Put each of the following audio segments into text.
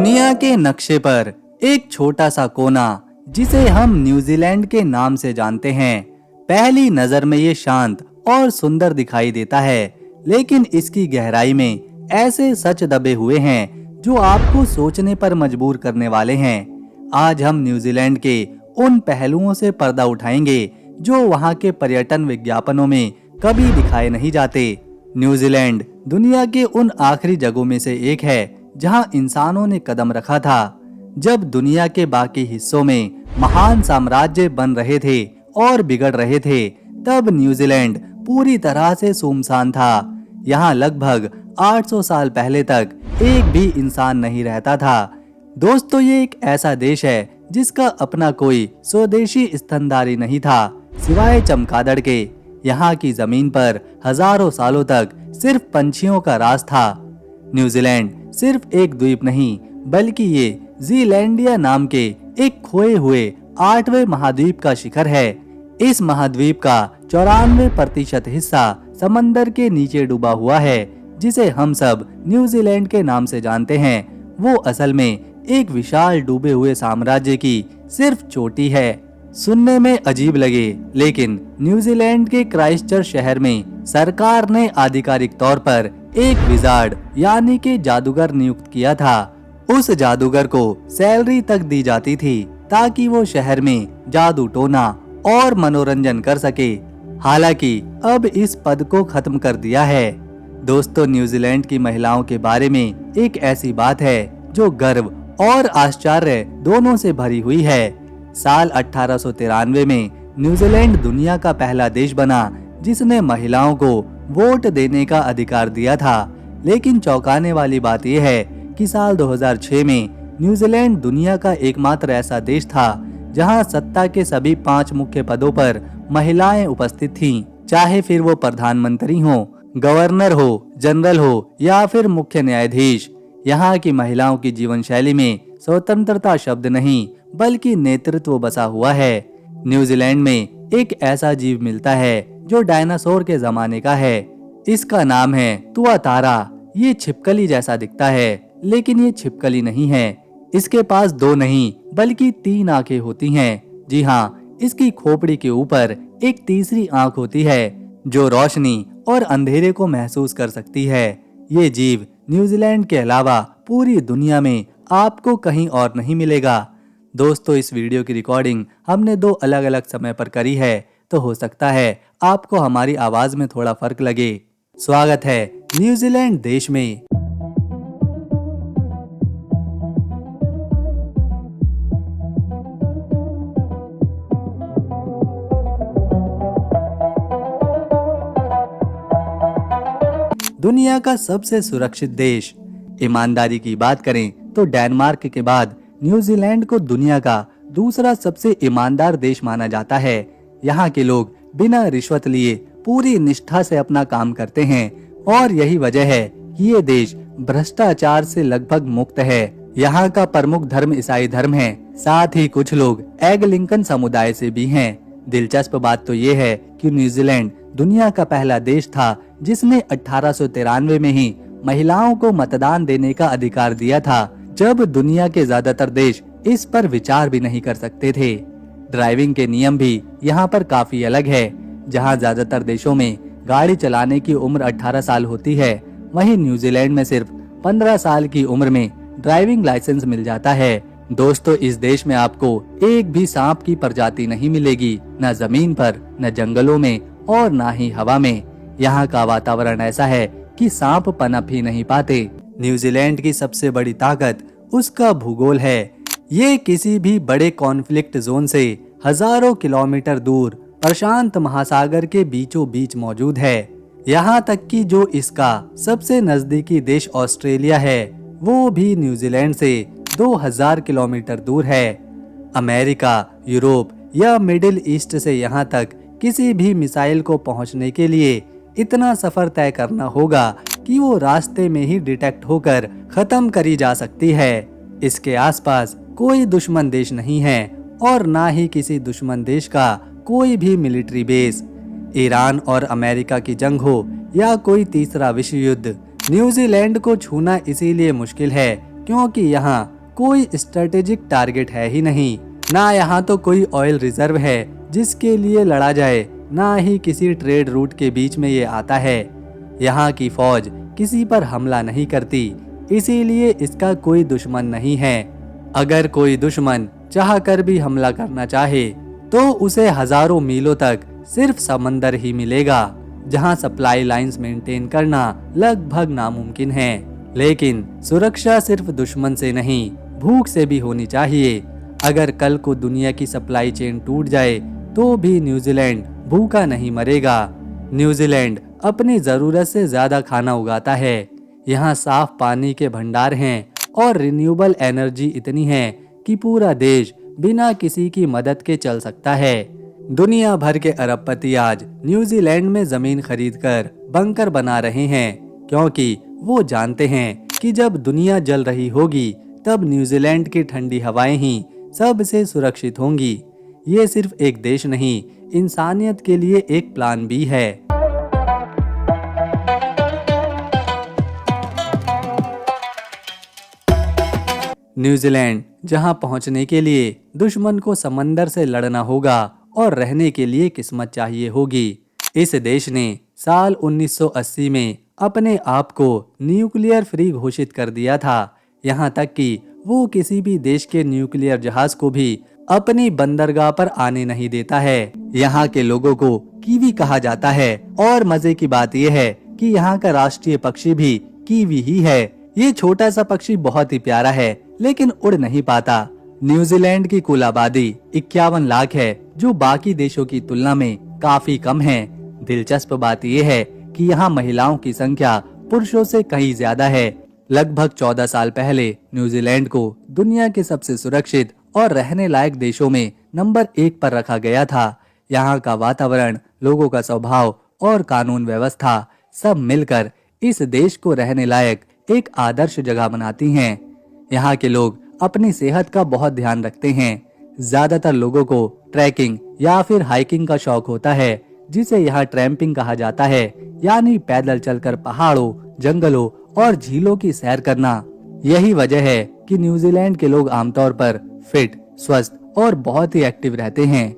दुनिया के नक्शे पर एक छोटा सा कोना जिसे हम न्यूजीलैंड के नाम से जानते हैं। पहली नजर में ये शांत और सुंदर दिखाई देता है, लेकिन इसकी गहराई में ऐसे सच दबे हुए हैं जो आपको सोचने पर मजबूर करने वाले हैं। आज हम न्यूजीलैंड के उन पहलुओं से पर्दा उठाएंगे जो वहाँ के पर्यटन विज्ञापनों में कभी दिखाए नहीं जाते। न्यूजीलैंड दुनिया के उन आखिरी जगहों में से एक है जहां इंसानों ने कदम रखा था जब दुनिया के बाकी हिस्सों में महान साम्राज्य बन रहे थे और बिगड़ रहे थे। तब न्यूजीलैंड पूरी तरह से सुनसान था। यहाँ लगभग 800 साल पहले तक एक भी इंसान नहीं रहता था। दोस्तों, ये एक ऐसा देश है जिसका अपना कोई स्वदेशी स्तनधारी नहीं था सिवाय चमगादड़ के। यहाँ की जमीन पर हजारों सालों तक सिर्फ पंछियों का राज था। न्यूजीलैंड सिर्फ एक द्वीप नहीं, बल्कि ये जीलैंडिया नाम के एक खोए हुए 8वें महाद्वीप का शिखर है। इस महाद्वीप का 94% हिस्सा समंदर के नीचे डूबा हुआ है, जिसे हम सब न्यूजीलैंड के नाम से जानते हैं। वो असल में एक विशाल डूबे हुए साम्राज्य की सिर्फ चोटी है। सुनने में अजीब लगे, लेकिन न्यूजीलैंड के क्राइस्टचर्च शहर में सरकार ने आधिकारिक तौर पर एक विजार्ड यानी कि जादूगर नियुक्त किया था। उस जादूगर को सैलरी तक दी जाती थी ताकि वो शहर में जादू टोना और मनोरंजन कर सके। हालांकि अब इस पद को खत्म कर दिया है। दोस्तों, न्यूजीलैंड की महिलाओं के बारे में एक ऐसी बात है जो गर्व और आश्चर्य दोनों से भरी हुई है। साल 1893 में न्यूजीलैंड दुनिया का पहला देश बना जिसने महिलाओं को वोट देने का अधिकार दिया था। लेकिन चौंकाने वाली बात यह है कि साल 2006 में न्यूजीलैंड दुनिया का एकमात्र ऐसा देश था जहां सत्ता के सभी 5 मुख्य पदों पर महिलाएं उपस्थित थीं, चाहे फिर वो प्रधानमंत्री हो, गवर्नर हो, जनरल हो या फिर मुख्य न्यायाधीश। यहाँ की महिलाओं की जीवन शैली में स्वतंत्रता शब्द नहीं, बल्कि नेतृत्व बसा हुआ है। न्यूजीलैंड में एक ऐसा जीव मिलता है जो डायनासोर के जमाने का है। इसका नाम है तुआतारा। ये छिपकली जैसा दिखता है, लेकिन ये छिपकली नहीं है। इसके पास 2 नहीं बल्कि 3 आंखें होती हैं। जी हाँ, इसकी खोपड़ी के ऊपर एक तीसरी आंख होती है जो रोशनी और अंधेरे को महसूस कर सकती है। ये जीव न्यूजीलैंड के अलावा पूरी दुनिया में आपको कहीं और नहीं मिलेगा। दोस्तों, इस वीडियो की रिकॉर्डिंग हमने 2 अलग अलग समय पर करी है, तो हो सकता है आपको हमारी आवाज में थोड़ा फर्क लगे। स्वागत है न्यूजीलैंड देश में। दुनिया का सबसे सुरक्षित देश। ईमानदारी की बात करें तो डेनमार्क के बाद न्यूजीलैंड को दुनिया का दूसरा सबसे ईमानदार देश माना जाता है। यहाँ के लोग बिना रिश्वत लिए पूरी निष्ठा से अपना काम करते हैं और यही वजह है कि ये देश भ्रष्टाचार से लगभग मुक्त है। यहाँ का प्रमुख धर्म ईसाई धर्म है, साथ ही कुछ लोग एंग्लिकन समुदाय से भी हैं। दिलचस्प बात तो ये है कि न्यूजीलैंड दुनिया का पहला देश था जिसने 1893 में ही महिलाओं को मतदान देने का अधिकार दिया था, जब दुनिया के ज्यादातर देश इस पर विचार भी नहीं कर सकते थे। ड्राइविंग के नियम भी यहाँ पर काफी अलग है। जहाँ ज्यादातर देशों में गाड़ी चलाने की उम्र 18 साल होती है, वहीं न्यूजीलैंड में सिर्फ 15 साल की उम्र में ड्राइविंग लाइसेंस मिल जाता है। दोस्तों, इस देश में आपको एक भी सांप की प्रजाति नहीं मिलेगी, न जमीन पर, न जंगलों में और न ही हवा में। यहाँ का वातावरण ऐसा है कि सांप पनप ही नहीं पाते। न्यूजीलैंड की सबसे बड़ी ताकत उसका भूगोल है। ये किसी भी बड़े कॉन्फ्लिक्ट जोन से हजारों किलोमीटर दूर प्रशांत महासागर के बीचों बीच मौजूद है। यहाँ तक कि जो इसका सबसे नजदीकी देश ऑस्ट्रेलिया है, वो भी न्यूजीलैंड से 2000 किलोमीटर दूर है। अमेरिका, यूरोप या मिडिल ईस्ट से यहाँ तक किसी भी मिसाइल को पहुँचने के लिए इतना सफर तय करना होगा कि वो रास्ते में ही डिटेक्ट होकर खत्म करी जा सकती है। इसके आसपास कोई दुश्मन देश नहीं है और ना ही किसी दुश्मन देश का कोई भी मिलिट्री बेस। ईरान और अमेरिका की जंग हो या कोई तीसरा विश्व युद्ध, न्यूजीलैंड को छूना इसीलिए मुश्किल है क्योंकि यहाँ कोई स्ट्रेटेजिक टारगेट है ही नहीं। ना यहाँ तो कोई ऑयल रिजर्व है जिसके लिए लड़ा जाए, ना ही किसी ट्रेड रूट के बीच में ये आता है। यहाँ की फौज किसी पर हमला नहीं करती, इसीलिए इसका कोई दुश्मन नहीं है। अगर कोई दुश्मन चाह कर भी हमला करना चाहे तो उसे हजारों मीलों तक सिर्फ समंदर ही मिलेगा, जहाँ सप्लाई लाइंस मेंटेन करना लगभग नामुमकिन है। लेकिन सुरक्षा सिर्फ दुश्मन से नहीं, भूख से भी होनी चाहिए। अगर कल को दुनिया की सप्लाई चेन टूट जाए तो भी न्यूजीलैंड भूखा नहीं मरेगा। न्यूजीलैंड अपनी जरूरत से ज्यादा खाना उगाता है। यहाँ साफ पानी के भंडार हैं और रिन्यूएबल एनर्जी इतनी है कि पूरा देश बिना किसी की मदद के चल सकता है। दुनिया भर के अरबपति आज न्यूजीलैंड में जमीन खरीदकर बंकर बना रहे हैं, क्योंकि वो जानते हैं कि जब दुनिया जल रही होगी तब न्यूजीलैंड की ठंडी हवाएं ही सबसे सुरक्षित होंगी। ये सिर्फ एक देश नहीं, इंसानियत के लिए एक प्लान भी है। न्यूजीलैंड जहां पहुंचने के लिए दुश्मन को समंदर से लड़ना होगा और रहने के लिए किस्मत चाहिए होगी। इस देश ने साल 1980 में अपने आप को न्यूक्लियर फ्री घोषित कर दिया था, यहाँ तक कि वो किसी भी देश के न्यूक्लियर जहाज को भी अपनी बंदरगाह पर आने नहीं देता है। यहाँ के लोगों को कीवी कहा जाता है और मजे की बात यह है कि यहाँ का राष्ट्रीय पक्षी भी कीवी ही है। ये छोटा सा पक्षी बहुत ही प्यारा है, लेकिन उड़ नहीं पाता। न्यूजीलैंड की कुल आबादी 51 लाख है, जो बाकी देशों की तुलना में काफी कम है। दिलचस्प बात यह है कि यहाँ महिलाओं की संख्या पुरुषों से कहीं ज्यादा है। लगभग 14 साल पहले न्यूजीलैंड को दुनिया के सबसे सुरक्षित और रहने लायक देशों में नंबर 1 पर रखा गया था। यहाँ का वातावरण, लोगों का स्वभाव और कानून व्यवस्था सब मिलकर इस देश को रहने लायक एक आदर्श जगह बनाती हैं। यहाँ के लोग अपनी सेहत का बहुत ध्यान रखते हैं। ज्यादातर लोगों को ट्रैकिंग या फिर हाइकिंग का शौक होता है, जिसे यहाँ ट्रैम्पिंग कहा जाता है, यानी पैदल चलकर पहाड़ों, जंगलों और झीलों की सैर करना। यही वजह है कि न्यूजीलैंड के लोग आमतौर पर फिट, स्वस्थ और बहुत ही एक्टिव रहते हैं।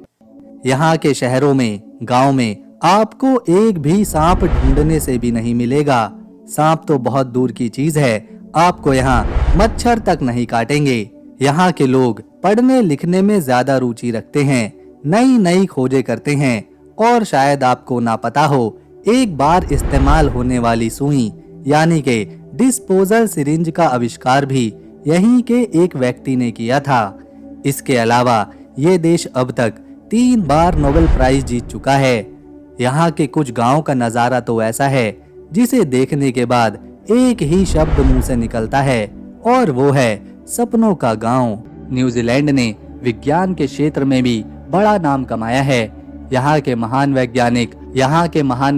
यहाँ के शहरों में, गांव में आपको एक भी सांप ढूंढने से भी नहीं मिलेगा। सांप तो बहुत दूर की चीज है, आपको यहाँ मच्छर तक नहीं काटेंगे। यहाँ के लोग पढ़ने लिखने में ज्यादा रुचि रखते हैं, नई नई खोजें करते हैं और शायद आपको ना पता हो, एक बार इस्तेमाल होने वाली सुई यानी के डिस्पोजल सिरिंज का आविष्कार भी यहीं के एक व्यक्ति ने किया था। इसके अलावा ये देश अब तक 3 बार नोबेल प्राइज जीत चुका है। यहाँ के कुछ गांव का नजारा तो ऐसा है जिसे देखने के बाद एक ही शब्द मुंह से निकलता है, और वो है सपनों का गांव। न्यूजीलैंड ने विज्ञान के क्षेत्र में भी बड़ा नाम कमाया है। यहाँ के महान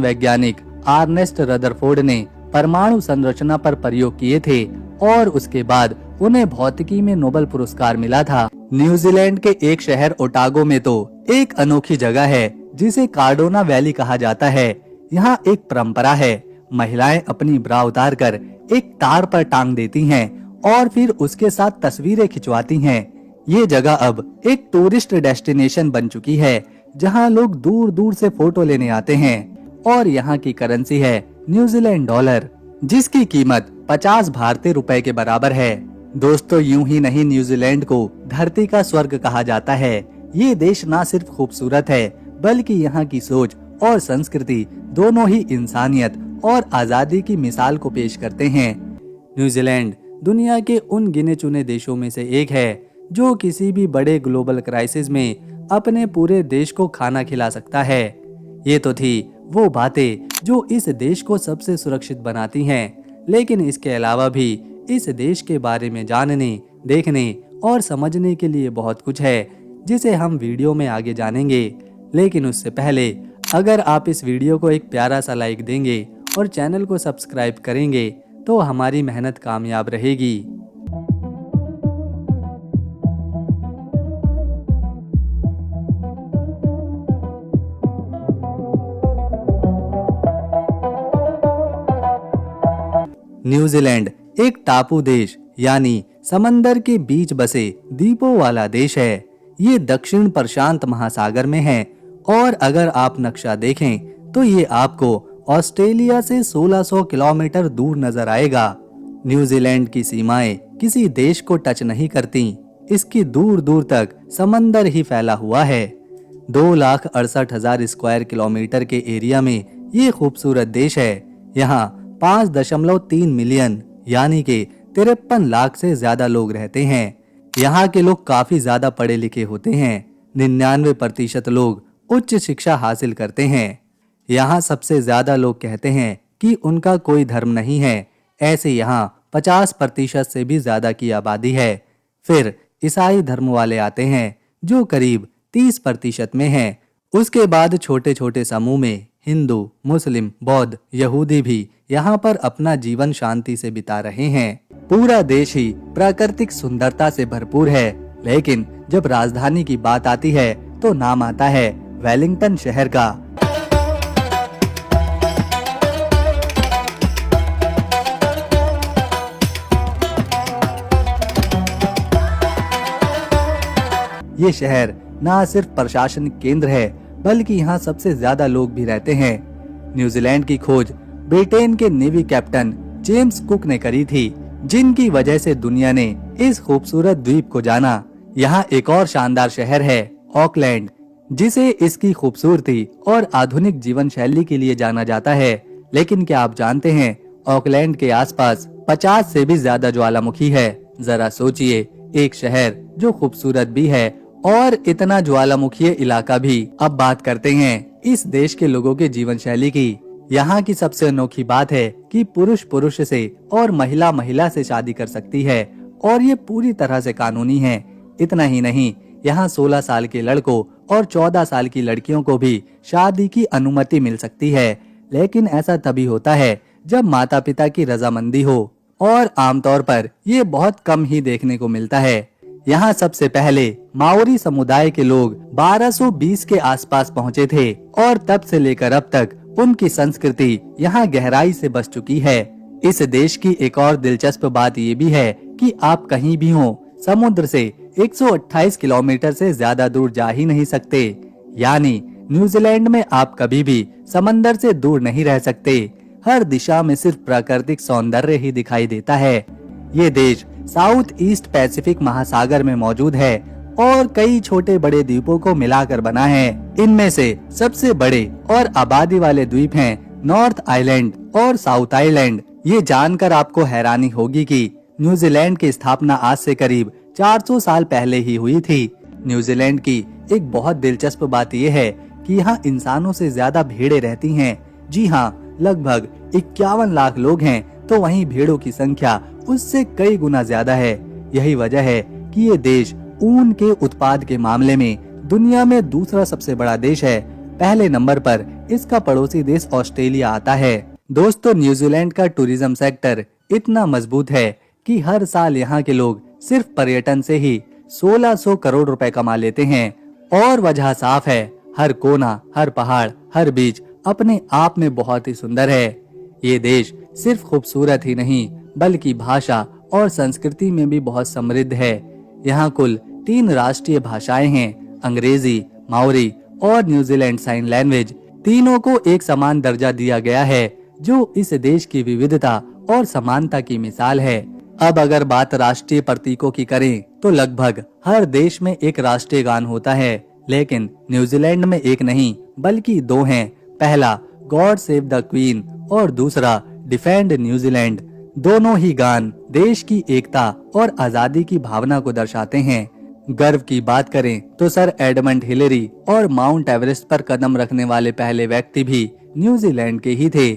वैज्ञानिक आर्नेस्ट रदरफोर्ड ने परमाणु संरचना पर प्रयोग किए थे और उसके बाद उन्हें भौतिकी में नोबेल पुरस्कार मिला था। न्यूजीलैंड के एक शहर ओटागो में तो एक अनोखी जगह है जिसे कार्डोना वैली कहा जाता है। यहाँ एक परंपरा है, महिलाएं अपनी ब्रा उतार कर एक तार पर टांग देती हैं और फिर उसके साथ तस्वीरें खिंचवाती हैं। ये जगह अब एक टूरिस्ट डेस्टिनेशन बन चुकी है, जहाँ लोग दूर दूर से फोटो लेने आते हैं। और यहाँ की करेंसी है न्यूजीलैंड डॉलर, जिसकी कीमत 50 भारतीय रुपए के बराबर है। दोस्तों, यूं ही नहीं न्यूजीलैंड को धरती का स्वर्ग कहा जाता है। ये देश ना सिर्फ खूबसूरत है, बल्कि यहाँ की सोच और संस्कृति दोनों ही इंसानियत और आजादी की मिसाल को पेश करते हैं। न्यूजीलैंड दुनिया के उन गिने चुने देशों में से एक है जो किसी भी बड़े ग्लोबल क्राइसिस में अपने पूरे देश को खाना खिला सकता है। ये तो थी वो बातें जो इस देश को सबसे सुरक्षित बनाती हैं, लेकिन इसके अलावा भी इस देश के बारे में जानने, देखने और समझने के लिए बहुत कुछ है, जिसे हम वीडियो में आगे जानेंगे। लेकिन उससे पहले अगर आप इस वीडियो को एक प्यारा सा लाइक देंगे और चैनल को सब्सक्राइब करेंगे तो हमारी मेहनत कामयाब रहेगी। न्यूजीलैंड एक टापू देश यानी समंदर के बीच बसे द्वीपों वाला देश है। ये दक्षिण प्रशांत महासागर में है और अगर आप नक्शा देखें तो ये आपको ऑस्ट्रेलिया से 1600 किलोमीटर दूर नजर आएगा। न्यूजीलैंड की सीमाएं किसी देश को टच नहीं करती। इसकी दूर दूर तक समंदर ही फैला हुआ है। 2,68,000 स्क्वायर किलोमीटर के एरिया में ये खूबसूरत देश है। यहाँ 5.3 मिलियन यानी कि 53 लाख से ज्यादा लोग रहते हैं। यहाँ के लोग काफी ज्यादा पढ़े लिखे होते हैं। 99% लोग उच्च शिक्षा हासिल करते हैं। यहाँ सबसे ज्यादा लोग कहते हैं कि उनका कोई धर्म नहीं है। ऐसे यहाँ 50% से भी ज्यादा की आबादी है। फिर ईसाई धर्म वाले आते हैं जो करीब 30% में हैं। उसके बाद छोटे छोटे समूह में हिंदू, मुस्लिम, बौद्ध, यहूदी भी यहाँ पर अपना जीवन शांति से बिता रहे हैं। पूरा देश ही प्राकृतिक सुंदरता से भरपूर है, लेकिन जब राजधानी की बात आती है तो नाम आता है वेलिंगटन शहर का। ये शहर ना सिर्फ प्रशासनिक केंद्र है बल्कि यहाँ सबसे ज्यादा लोग भी रहते हैं। न्यूजीलैंड की खोज ब्रिटेन के नेवी कैप्टन जेम्स कुक ने करी थी, जिनकी वजह से दुनिया ने इस खूबसूरत द्वीप को जाना। यहाँ एक और शानदार शहर है ऑकलैंड, जिसे इसकी खूबसूरती और आधुनिक जीवन शैली के लिए जाना जाता है। लेकिन क्या आप जानते हैं ऑकलैंड के आसपास 50 से भी ज्यादा ज्वालामुखी है। जरा सोचिए, एक शहर जो खूबसूरत भी है और इतना ज्वालामुखी इलाका भी। अब बात करते हैं इस देश के लोगों के जीवन शैली की। यहाँ की सबसे अनोखी बात है कि पुरुष पुरुष से और महिला महिला से शादी कर सकती है और ये पूरी तरह से कानूनी है। इतना ही नहीं, यहाँ 16 साल के लड़कों और 14 साल की लड़कियों को भी शादी की अनुमति मिल सकती है। लेकिन ऐसा तभी होता है जब माता पिता की रजामंदी हो और आमतौर पर ये बहुत कम ही देखने को मिलता है। यहाँ सबसे पहले माओरी समुदाय के लोग 1220 के आसपास पहुँचे थे और तब से लेकर अब तक उनकी संस्कृति यहाँ गहराई से बस चुकी है। इस देश की एक और दिलचस्प बात ये भी है कि आप कहीं भी हो, समुद्र से 128 किलोमीटर से ज्यादा दूर जा ही नहीं सकते। यानी न्यूजीलैंड में आप कभी भी समंदर से दूर नहीं रह सकते। हर दिशा में सिर्फ प्राकृतिक सौंदर्य ही दिखाई देता है। ये देश साउथ ईस्ट पैसिफिक महासागर में मौजूद है और कई छोटे बड़े द्वीपों को मिलाकर बना है। इनमें से सबसे बड़े और आबादी वाले द्वीप हैं नॉर्थ आइलैंड और साउथ आइलैंड। ये जानकर आपको हैरानी होगी कि न्यूजीलैंड की स्थापना आज से करीब 400 साल पहले ही हुई थी। न्यूजीलैंड की एक बहुत दिलचस्प बात यह है कि यहाँ इंसानों से ज्यादा भेड़ें रहती हैं। जी हाँ, लगभग 51 लाख लोग हैं, तो वहीं भेड़ों की संख्या उससे कई गुना ज्यादा है। यही वजह है कि ये देश ऊन के उत्पाद के मामले में दुनिया में दूसरा सबसे बड़ा देश है। पहले नंबर पर इसका पड़ोसी देश ऑस्ट्रेलिया आता है। दोस्तों, न्यूजीलैंड का टूरिज्म सेक्टर इतना मजबूत है कि हर साल यहाँ के लोग सिर्फ पर्यटन से ही 1600 करोड़ रुपए कमा लेते हैं। और वजह साफ है, हर कोना, हर पहाड़, हर बीच अपने आप में बहुत ही सुंदर है। ये देश सिर्फ खूबसूरत ही नहीं बल्कि भाषा और संस्कृति में भी बहुत समृद्ध है। यहाँ कुल 3 राष्ट्रीय भाषाएं हैं, अंग्रेजी, माओरी और न्यूजीलैंड साइन लैंग्वेज। तीनों को एक समान दर्जा दिया गया है, जो इस देश की विविधता और समानता की मिसाल है। अब अगर बात राष्ट्रीय प्रतीकों की करें तो लगभग हर देश में एक राष्ट्रीय गान होता है, लेकिन न्यूजीलैंड में एक नहीं बल्कि 2 हैं। पहला गॉड सेव द क्वीन और दूसरा डिफेंड न्यूजीलैंड। दोनों ही गान देश की एकता और आजादी की भावना को दर्शाते हैं। गर्व की बात करें तो सर एडमंड हिलेरी और माउंट एवरेस्ट पर कदम रखने वाले पहले व्यक्ति भी न्यूजीलैंड के ही थे।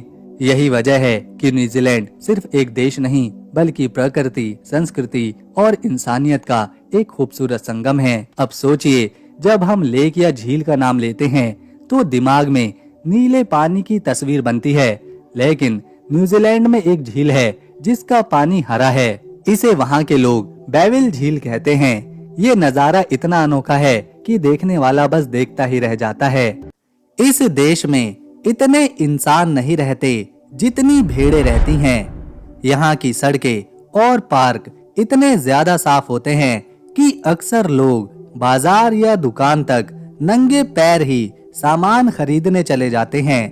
यही वजह है कि न्यूजीलैंड सिर्फ एक देश नहीं बल्कि प्रकृति, संस्कृति और इंसानियत का एक खूबसूरत संगम है। अब सोचिए, जब हम लेक या झील का नाम लेते हैं तो दिमाग में नीले पानी की तस्वीर बनती है, लेकिन न्यूजीलैंड में एक झील है जिसका पानी हरा है। इसे वहाँ के लोग बेविल झील कहते हैं। ये नजारा इतना अनोखा है कि देखने वाला बस देखता ही रह जाता है। इस देश में इतने इंसान नहीं रहते जितनी भेड़ें रहती हैं। यहाँ की सड़कें और पार्क इतने ज्यादा साफ होते हैं कि अक्सर लोग बाजार या दुकान तक नंगे पैर ही सामान खरीदने चले जाते हैं।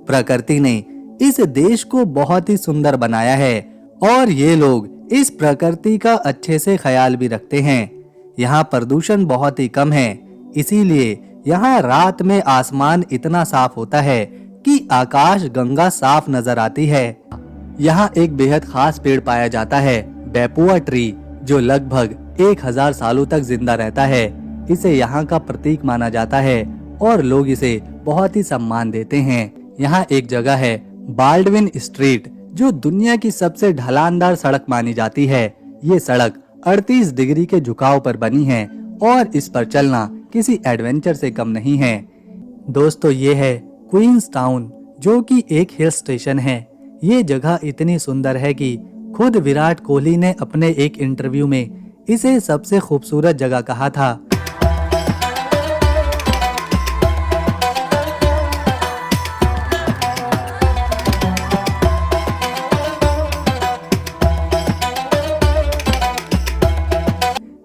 प्रकृति ने इस देश को बहुत ही सुंदर बनाया है और ये लोग इस प्रकृति का अच्छे से ख्याल भी रखते हैं। यहाँ प्रदूषण बहुत ही कम है, इसीलिए यहाँ रात में आसमान इतना साफ होता है कि आकाश गंगा साफ नजर आती है। यहाँ एक बेहद खास पेड़ पाया जाता है, बैपुआ ट्री, जो लगभग 1000 सालों तक जिंदा रहता है। इसे यहाँ का प्रतीक माना जाता है और लोग इसे बहुत ही सम्मान देते हैं। यहाँ एक जगह है बाल्डविन स्ट्रीट, जो दुनिया की सबसे ढलानदार सड़क मानी जाती है। ये सड़क 38 डिग्री के झुकाव पर बनी है और इस पर चलना किसी एडवेंचर से कम नहीं है। दोस्तों, ये है क्वींस टाउन, जो कि एक हिल स्टेशन है। ये जगह इतनी सुंदर है कि खुद विराट कोहली ने अपने एक इंटरव्यू में इसे सबसे खूबसूरत जगह कहा था।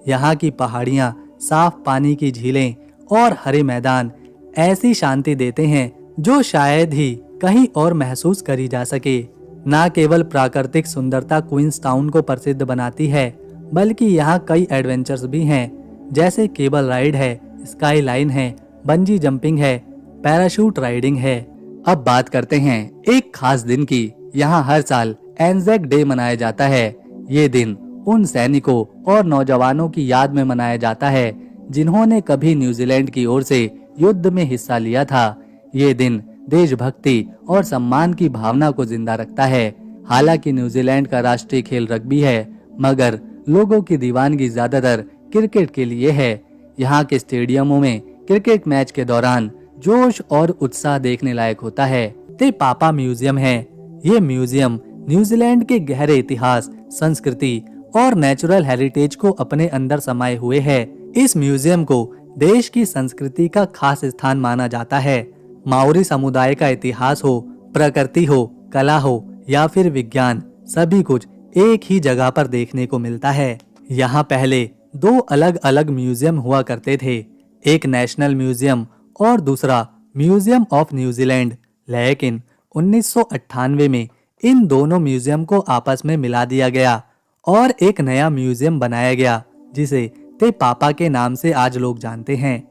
यहाँ की पहाड़ियाँ, साफ पानी की झीलें और हरे मैदान ऐसी शांति देते हैं जो शायद ही कहीं और महसूस करी जा सके। न केवल प्राकृतिक सुंदरता क्वींस टाउन को प्रसिद्ध बनाती है, बल्कि यहाँ कई एडवेंचर्स भी हैं, जैसे केबल राइड है, स्काई लाइन है, बंजी जंपिंग है, पैराशूट राइडिंग है। अब बात करते हैं एक खास दिन की। यहाँ हर साल एंजेक डे मनाया जाता है। ये दिन उन सैनिकों और नौजवानों की याद में मनाया जाता है जिन्होंने कभी न्यूजीलैंड की ओर से युद्ध में हिस्सा लिया था। ये दिन देशभक्ति और सम्मान की भावना को जिंदा रखता है। हालांकि न्यूजीलैंड का राष्ट्रीय खेल रग्बी है, मगर लोगों की दीवानगी ज्यादातर क्रिकेट के लिए है। यहाँ के स्टेडियमों में क्रिकेट मैच के दौरान जोश और उत्साह देखने लायक होता है। ते पापा म्यूजियम है। ये म्यूजियम न्यूजीलैंड के गहरे इतिहास, संस्कृति और नेचुरल हेरिटेज को अपने अंदर समाये हुए है। इस म्यूजियम को देश की संस्कृति का खास स्थान माना जाता है। माओरी समुदाय का इतिहास हो, प्रकृति हो, कला हो या फिर विज्ञान, सभी कुछ एक ही जगह पर देखने को मिलता है। यहाँ पहले 2 अलग अलग म्यूजियम हुआ करते थे, एक नेशनल म्यूजियम और दूसरा म्यूजियम ऑफ न्यूजीलैंड। लेकिन 1998 में इन दोनों म्यूजियम को आपस में मिला दिया गया और एक नया म्यूजियम बनाया गया, जिसे ते पापा के नाम से आज लोग जानते हैं।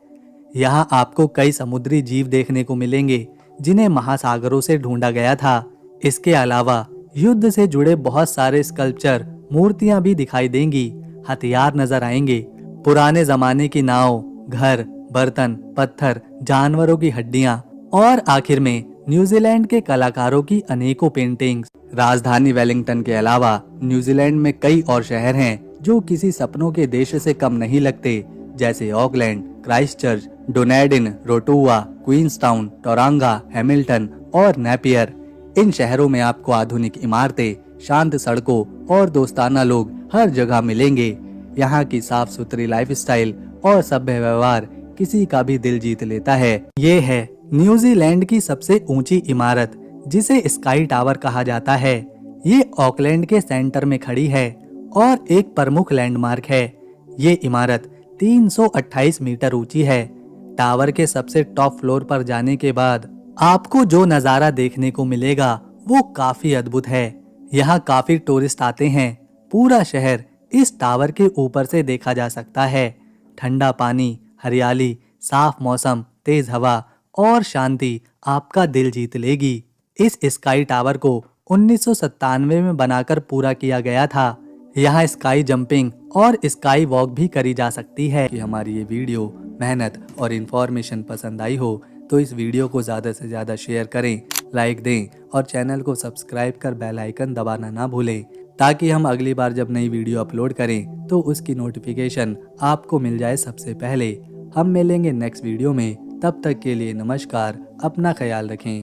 यहाँ आपको कई समुद्री जीव देखने को मिलेंगे जिन्हें महासागरों से ढूंढा गया था। इसके अलावा युद्ध से जुड़े बहुत सारे स्कल्पचर, मूर्तियां भी दिखाई देंगी, हथियार नजर आएंगे, पुराने जमाने की नाव, घर, बर्तन, पत्थर, जानवरों की हड्डियां और आखिर में न्यूजीलैंड के कलाकारों की अनेकों पेंटिंग्स। राजधानी वेलिंगटन के अलावा न्यूजीलैंड में कई और शहर हैं जो किसी सपनों के देश से कम नहीं लगते, जैसे Auckland, Christchurch, Dunedin, Rotorua, Queenstown, Tauranga, Hamilton और नेपियर। इन शहरों में आपको आधुनिक इमारतें, शांत सड़कों और दोस्ताना लोग हर जगह मिलेंगे। यहाँ की साफ सुथरी लाइफस्टाइल और सभ्य व्यवहार किसी का भी दिल जीत लेता है। ये है न्यूजीलैंड की सबसे ऊंची इमारत, जिसे स्काई टावर कहा जाता है। ये ऑकलैंड के सेंटर में खड़ी है और एक प्रमुख लैंडमार्क है। ये इमारत 328 मीटर ऊंची है। टावर के सबसे टॉप फ्लोर पर जाने के बाद आपको जो नजारा देखने को मिलेगा वो काफी अद्भुत है। यहाँ काफी टूरिस्ट आते हैं। पूरा शहर इस टावर के ऊपर से देखा जा सकता है। ठंडा पानी, हरियाली, साफ मौसम, तेज हवा और शांति आपका दिल जीत लेगी। इस स्काई टावर को 1997 में बनाकर पूरा किया गया था। यहाँ स्काई जंपिंग और स्काई वॉक भी करी जा सकती है। कि हमारी ये वीडियो मेहनत और इन्फॉर्मेशन पसंद आई हो तो इस वीडियो को ज़्यादा से ज़्यादा शेयर करें, लाइक दें और चैनल को सब्सक्राइब कर बेल आइकन दबाना ना भूलें, ताकि हम अगली बार जब नई वीडियो अपलोड करें तो उसकी नोटिफिकेशन आपको मिल जाए सबसे पहले। हम मिलेंगे नेक्स्ट वीडियो में, तब तक के लिए नमस्कार, अपना ख्याल रखें।